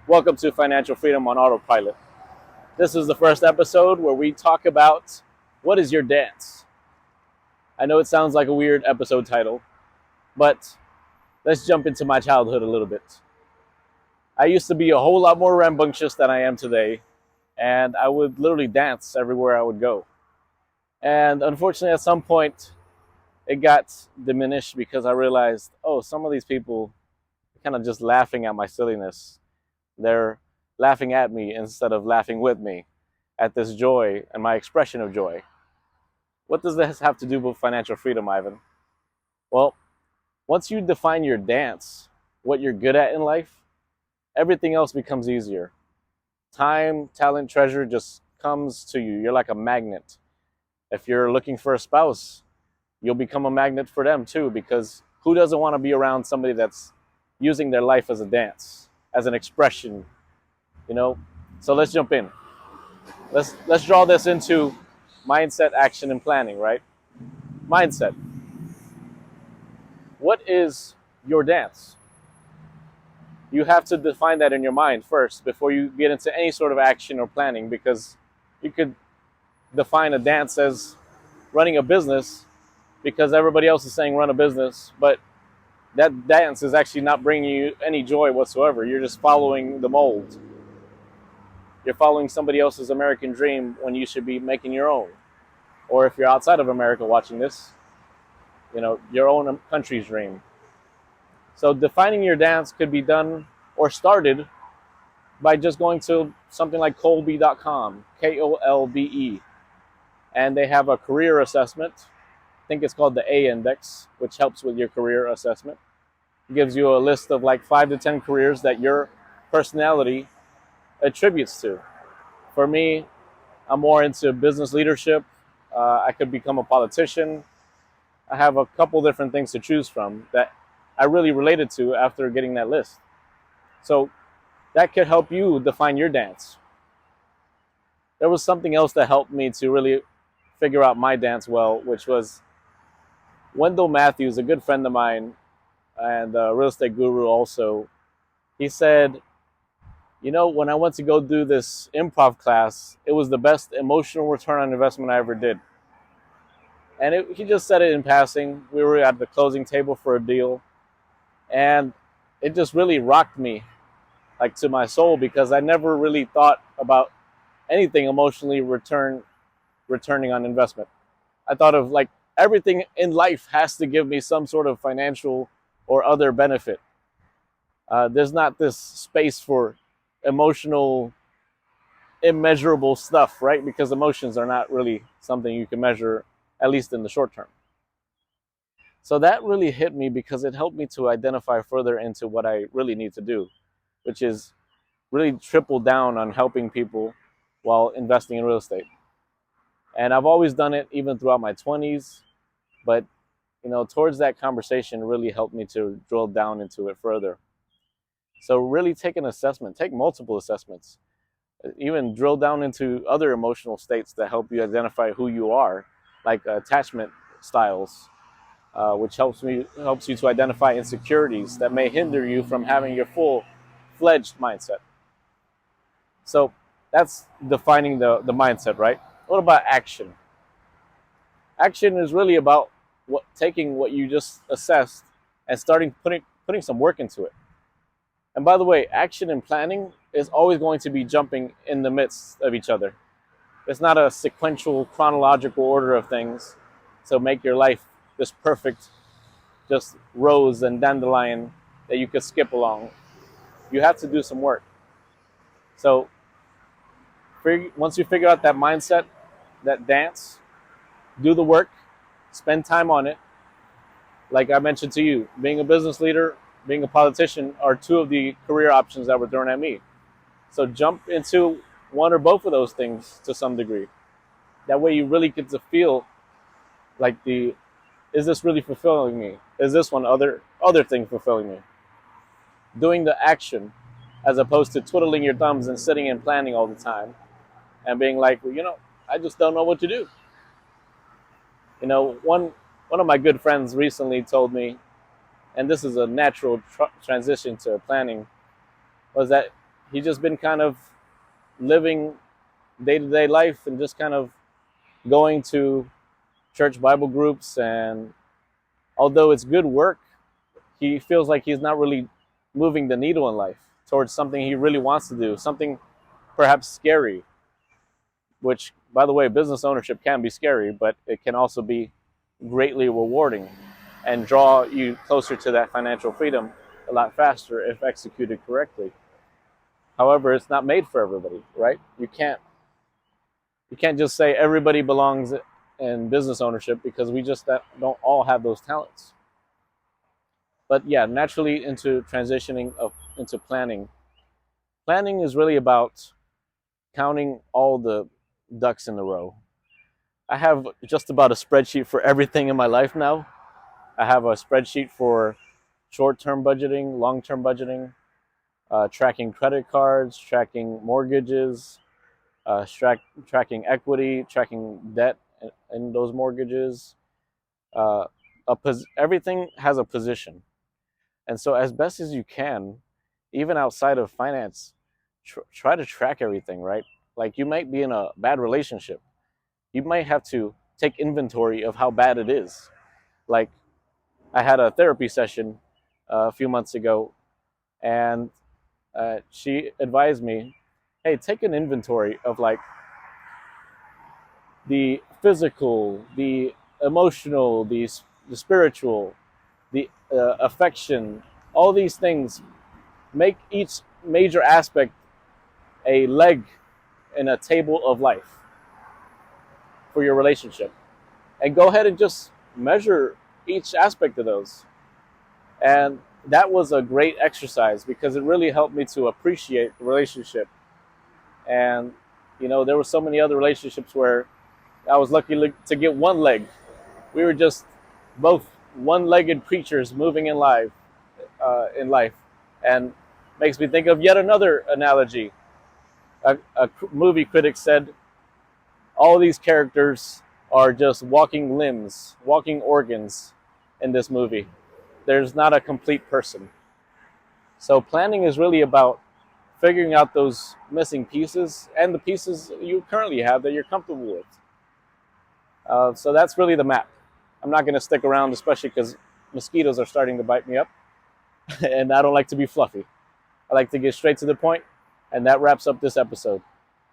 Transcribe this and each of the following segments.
Welcome to Financial Freedom on Autopilot. This is the first episode where we talk about what is your dance? I know it sounds like a weird episode title, but let's jump into my childhood a little bit. I used to be a whole lot more rambunctious than I am today, and I would literally dance everywhere I would go. And unfortunately, at some point, it got diminished because I realized, oh, some of these people are kind of just laughing at my silliness. They're laughing at me instead of laughing with me at this joy and my expression of joy. What does this have to do with financial freedom, Ivan? Well, once you define your dance, what you're good at in life, everything else becomes easier. Time, talent, treasure just comes to you. You're like a magnet. If you're looking for a spouse, you'll become a magnet for them too, because who doesn't want to be around somebody that's using their life as a dance, as an expression, you know? So let's jump in. Let's draw this into mindset, action, and planning, right? Mindset. What is your dance? You have to define that in your mind first before you get into any sort of action or planning, because you could define a dance as running a business because everybody else is saying run a business, but that dance is actually not bringing you any joy whatsoever. You're just following the mold. You're following somebody else's American dream when you should be making your own. Or if you're outside of America watching this, your own country's dream. So defining your dance could be done or started by just going to something like Kolbe.com, Kolbe, and they have a career assessment. I think it's called the A Index, which helps with your career assessment. It gives you a list of like 5 to 10 careers that your personality attributes to. For me, I'm more into business leadership. I could become a politician. I have a couple different things to choose from that I really related to after getting that list. So that could help you define your dance. There was something else that helped me to really figure out my dance well, which was Wendell Matthews, a good friend of mine and a real estate guru also. He said, when I went to go do this improv class, it was the best emotional return on investment I ever did. And he just said it in passing. We were at the closing table for a deal, and it just really rocked me, like to my soul, because I never really thought about anything emotionally returning on investment. I thought of like everything in life has to give me some sort of financial or other benefit. There's not this space for emotional, immeasurable stuff, right? Because emotions are not really something you can measure, at least in the short term. So that really hit me because it helped me to identify further into what I really need to do, which is really triple down on helping people while investing in real estate. And I've always done it even throughout my 20s, but towards that conversation really helped me to drill down into it further. So really take an assessment, take multiple assessments, even drill down into other emotional states that help you identify who you are, like attachment styles, which helps you to identify insecurities that may hinder you from having your full-fledged mindset. So that's defining the mindset, right? What about action? Action is really about taking what you just assessed and starting putting some work into it. And by the way, action and planning is always going to be jumping in the midst of each other. It's not a sequential, chronological order of things to make your life this perfect, just rose and dandelion that you could skip along. You have to do some work. So once you figure out that mindset, that dance, do the work, spend time on it. Like I mentioned to you, being a business leader, being a politician are two of the career options that were thrown at me. So jump into one or both of those things to some degree. That way you really get to feel like is this really fulfilling me? Is this one other thing fulfilling me? Doing the action as opposed to twiddling your thumbs and sitting and planning all the time and being like, well, I just don't know what to do. One of my good friends recently told me, and this is a natural transition to planning, was that he's just been kind of living day-to-day life and just kind of going to church Bible groups. And although it's good work, he feels like he's not really moving the needle in life towards something he really wants to do, something perhaps scary, which, by the way, business ownership can be scary, but it can also be greatly rewarding and draw you closer to that financial freedom a lot faster if executed correctly. However, it's not made for everybody, right? You can't just say everybody belongs in business ownership, because we just don't all have those talents. But yeah, naturally into transitioning into planning. Planning is really about counting all the ducks in a row. I have just about a spreadsheet for everything in my life now. I have a spreadsheet for short-term budgeting, long-term budgeting, tracking credit cards, tracking mortgages, tracking equity, tracking debt in those mortgages. Uh, Everything has a position. And so as best as you can, even outside of finance, try to track everything, right? Like, you might be in a bad relationship. You might have to take inventory of how bad it is. Like, I had a therapy session a few months ago, and she advised me, hey, take an inventory of like the physical, the emotional, the spiritual, the affection, all these things. Make each major aspect a leg in a table of life for your relationship. And go ahead and just measure each aspect of those. And that was a great exercise, because it really helped me to appreciate the relationship. And, there were so many other relationships where I was lucky to get one leg. We were just both one-legged creatures moving in life. And makes me think of yet another analogy. A movie critic said, all these characters are just walking limbs, walking organs in this movie. There's not a complete person. So planning is really about figuring out those missing pieces and the pieces you currently have that you're comfortable with. So that's really the map. I'm not going to stick around, especially because mosquitoes are starting to bite me up, and I don't like to be fluffy. I like to get straight to the point, and that wraps up this episode.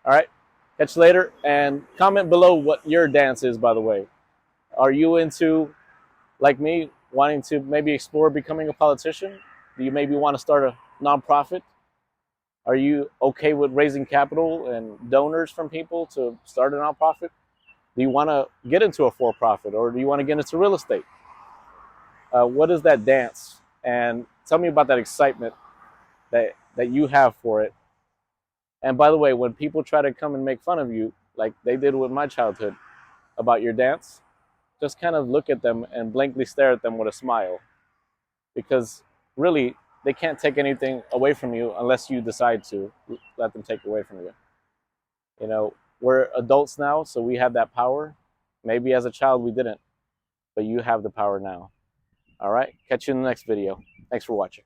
All right, catch you later, and comment below what your dance is, by the way. Are you into, like me, wanting to maybe explore becoming a politician? Do you maybe want to start a nonprofit? Are you okay with raising capital and donors from people to start a nonprofit? Do you want to get into a for-profit, or do you want to get into real estate? What is that dance? And tell me about that excitement that you have for it. And by the way, when people try to come and make fun of you, like they did with my childhood, about your dance, just kind of look at them and blankly stare at them with a smile. Because really, they can't take anything away from you unless you decide to let them take away from you. We're adults now, so we have that power. Maybe as a child we didn't, but you have the power now. All right, catch you in the next video. Thanks for watching.